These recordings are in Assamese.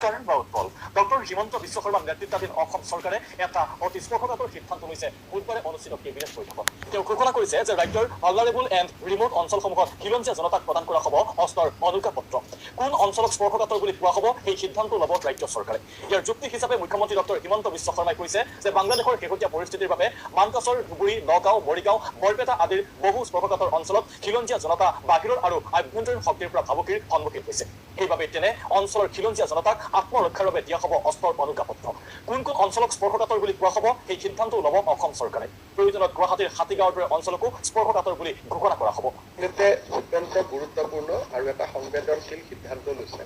কাৰণ বা উৎপল ডক্টৰ হিমন্ত বিশ্ব শৰ্মা নেতৃত্বাধীন অসম চৰকাৰে এটা অতি স্পৰ্শকাতৰ সিদ্ধান্ত লৈছে বুধবাৰে অনুষ্ঠিত কেবিনেট বৈঠকত তেওঁ ঘোষণা কৰিছে যে ৰাজ্যৰ ভালনাৰেবল এণ্ড ৰিমোট অঞ্চলসমূহত খিলঞ্জীয়া জনতাক প্ৰদান কৰা হ'ব অস্ত্ৰৰ অনুজ্ঞাপত্ৰ কোন অঞ্চলক স্পৰ্শকাতৰ বুলি কোৱা হ'ব সেই সিদ্ধান্ত ল'ব ৰাজ্য চৰকাৰে ইয়াৰ যুক্তি হিচাপে মুখ্যমন্ত্ৰী ডক্টৰ হিমন্ত বিশ্ব শৰ্মাই কৈছে যে বাংলাদেশৰ শেহতীয়া পৰিস্থিতিৰ বাবে মানকাছৰ ধুবুৰী নগাঁও মৰিগাঁও বৰপেটা আদিৰ বহু স্পৰ্শকাতৰ অঞ্চলত খিলঞ্জীয়া জনতা বাহিৰৰ আৰু আভ্যন্তৰীণ শক্তিৰ পৰা ভাবুকিৰ সন্মুখীন হৈছে সেইবাবে তেনে অঞ্চলৰ খিলঞ্জীয়া জনতাক আত্মৰক্ষাৰ বাবে দিয়া হ'ব অস্ত্ৰৰ অনুজ্ঞাপত্ৰ কোন কোন অঞ্চলক স্পৰ্শকাতৰ বুলি কোৱা হ'ব সেই সিদ্ধান্ত ল'ব অসম চৰকাৰে প্ৰয়োজনত গুৱাহাটীৰ হাতীগাঁৱৰ দৰে অঞ্চলকো স্পৰ্শকাতৰ বুলি ঘোষণা কৰা হ'ব এতে অত্যন্ত গুৰুত্বপূৰ্ণ আৰু এটা সংবেদনশীল সিদ্ধান্ত লৈছে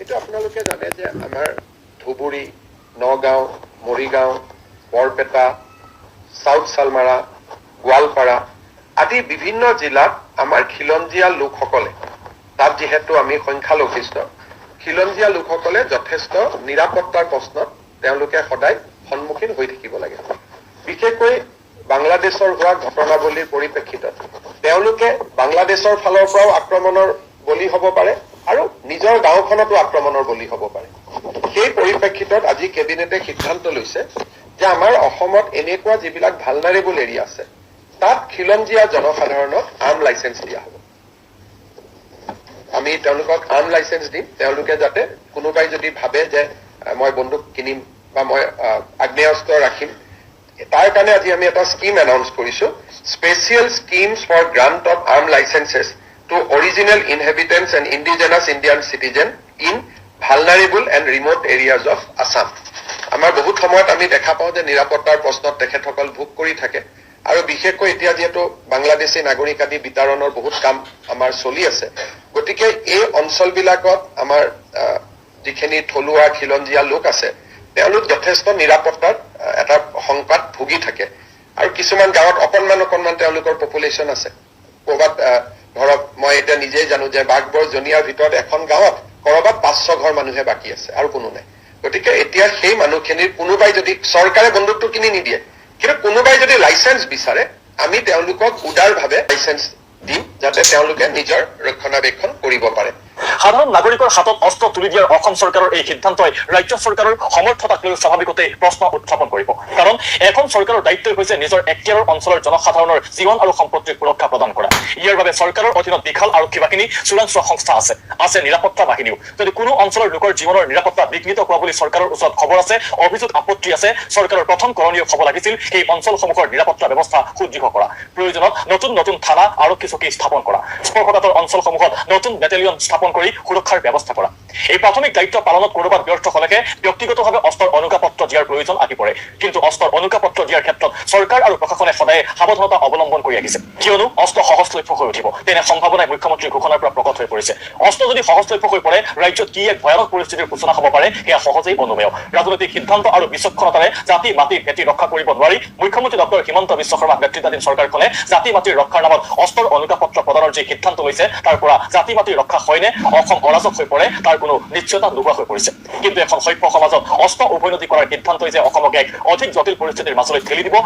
এইটো আপোনালোকে জানে যে আমাৰ ধুবুৰী নগাঁও মৰিগাঁও বৰপেটা সাউথ সালমাৰা গোৱালপাৰা আদি বিভিন্ন জিলাত আমাৰ খিলঞ্জীয়া লোকসকলে তাত যিহেতু আমি সংখ্যালঘিষ্ঠ খিলঞ্জীয়া লোকসকলে যথেষ্ট নিৰাপত্তাৰ প্ৰশ্নত তেওঁলোকে সদায় সন্মুখীন হৈ থাকিব লাগে বিশেষকৈ বাংলাদেশৰ হোৱা ঘটনাৱলীৰ পৰিপ্ৰেক্ষিতত তেওঁলোকে বাংলাদেশৰ ফালৰ পৰাও আক্ৰমণৰ বলি হ'ব পাৰে আৰু নিজৰ গাঁওখনতো আক্ৰমণৰ বলি হ'ব পাৰে সেই পৰিপ্ৰেক্ষিতত আজি কেবিনেটে সিদ্ধান্ত লৈছে যে আমাৰ অসমত এনেকুৱা যিবিলাক ভালনাৰেবল এৰিয়া আছে তাত খিলঞ্জীয়া জনসাধাৰণক আৰ্ম লাইচেন্স দিয়া হ'ব আমি তেওঁলোকক আৰ্ম লাইচেন্স দিম তেওঁলোকে যাতে কোনোবাই যদি ভাবে যে মই বন্দুক কিনিম বা মই আগ্নেয়াস্ত্ৰ ৰাখিম তাৰ কাৰণে আজি আমি এটা স্কিম এনাউন্স কৰিছো special schemes for grant of arm licences to original inhabitants and indigenous Indian citizen in vulnerable and remote areas of Assam আমাৰ বহুত সময়ত আমি দেখা পাওঁ যে নিৰাপত্তাৰ প্ৰশ্নত তেখেতসকল ভোগ কৰি থাকে আৰু বিশেষকৈ এতিয়া যিহেতু বাংলাদেশী নাগৰিক আদি বিতৰণৰ বহুত কাম আমাৰ চলি আছে গতিকে এই অঞ্চলবিলাকত আমাৰ যিখিনি থলুৱা খিলঞ্জীয়া লোক আছে তেওঁলোক যথেষ্ট নিৰাপত্তাৰ এটা সংকট ভুগি থাকে আৰু কিছুমান গাঁৱত অকণমান তেওঁলোকৰ পপুলেশ্যন আছে ক'ৰবাত ধৰক মই এতিয়া নিজেই জানো যে বাঘবৰ জনিয়াৰ ভিতৰত এখন গাঁৱত ক'ৰবাত 500 ঘৰ মানুহে বাকী আছে আৰু কোনো নাই গতিকে এতিয়া সেই মানুহখিনিৰ কোনোবাই যদি চৰকাৰে বন্দুকটো কিনি নিদিয়ে কিন্তু কোনোবাই যদি লাইচেন্স বিচাৰে আমি তেওঁলোকক উদাৰভাৱে লাইচেন্স দিম যাতে তেওঁলোকে নিজৰ ৰক্ষণাবেক্ষণ কৰিব পাৰে সাধাৰণ নাগৰিকৰ হাতত অস্ত্ৰ তুলি দিয়াৰ অসম চৰকাৰৰ এই সিদ্ধান্তই ৰাজ্য চৰকাৰৰ সমৰ্থতাক লৈ স্বাভাৱিকতে প্ৰশ্ন উত্থাপন কৰিব কাৰণ এখন চৰকাৰৰ দায়িত্বই হৈছে নিজৰ এক্টিয়াৰৰ অঞ্চলৰ জনসাধাৰণৰ জীৱন আৰু সম্পত্তিৰ সুৰক্ষা প্ৰদান কৰা ইয়াৰ বাবে চৰকাৰৰ অধীনত বিশাল আৰক্ষী বাহিনী চোৰাংচোৱা সংস্থা আছে নিৰাপত্তা বাহিনীও যদি কোনো অঞ্চলৰ লোকৰ জীৱনৰ নিৰাপত্তা বিঘ্নিত হোৱা বুলি চৰকাৰৰ ওচৰত খবৰ আছে অভিযোগ আপত্তি আছে চৰকাৰৰ প্ৰথম কৰণীয় হ'ব লাগিছিল এই অঞ্চলসমূহৰ নিৰাপত্তা ব্যৱস্থা সুদৃঢ় কৰা প্ৰয়োজনত নতুন থানা আৰক্ষী চকী স্থাপন কৰা স্পৰ্শকাতৰ অঞ্চলসমূহত নতুন বেটেলিয়ন স্থাপন কৰি সুৰক্ষাৰ ব্যৱস্থা কৰা এই প্ৰাথমিক দায়িত্ব পালনত কৰবাত ব্যৰ্থ হলেহে ব্যক্তিগতভাৱে অস্ত্ৰৰ অনুজ্ঞাপত্ৰ দিয়াৰ প্ৰয়োজন আহি পৰে কিন্তু অস্ত্ৰৰ অনুজ্ঞাপত্ৰ দিয়াৰ ক্ষেত্ৰত চৰকাৰ আৰু প্ৰশাসনে সদায় সাৱধানতা অৱলম্বন কৰি আহিছে কিয়নো অস্ত্ৰ সহজলভ্য হৈ উঠিব তেনে সম্ভাৱনাই মুখ্যমন্ত্ৰীৰ ঘোষণাৰ পৰা প্ৰকট হৈ পৰিছে অস্ত্ৰ যদি সহজলভ্য হৈ পৰে ৰাজ্যত কি এক ভয়ানক পৰিস্থিতিৰ সূচনা হ'ব পাৰে সেয়া সহজেই অনুমেয় ৰাজনৈতিক সিদ্ধান্ত আৰু বিচক্ষণতাৰে জাতি মাটি ভেটি ৰক্ষা কৰিব নোৱাৰি মুখ্যমন্ত্ৰী ডক্টৰ হিমন্ত বিশ্ব শৰ্মা নেতৃত্বাধীন চৰকাৰখনে জাতি মাটিৰ ৰক্ষাৰ নামত অস্ত্ৰৰ অনুজ্ঞাপত্ৰ প্ৰদানৰ যি সিদ্ধান্ত লৈছে তাৰ পৰা জাতি মাটিৰ ৰক্ষা হয়নে অসম অৰাজক হৈ পৰে তাৰ কোনো নিশ্চয়তা নোহোৱা হৈ পৰিছে কিন্তু এখন সভ্য সমাজত অস্ত্ৰ উভৈনদী কৰাৰ সিদ্ধান্তই যে অসমক এক অধিক জটিল পৰিস্থিতিৰ মাজলৈ ঠেলি দিব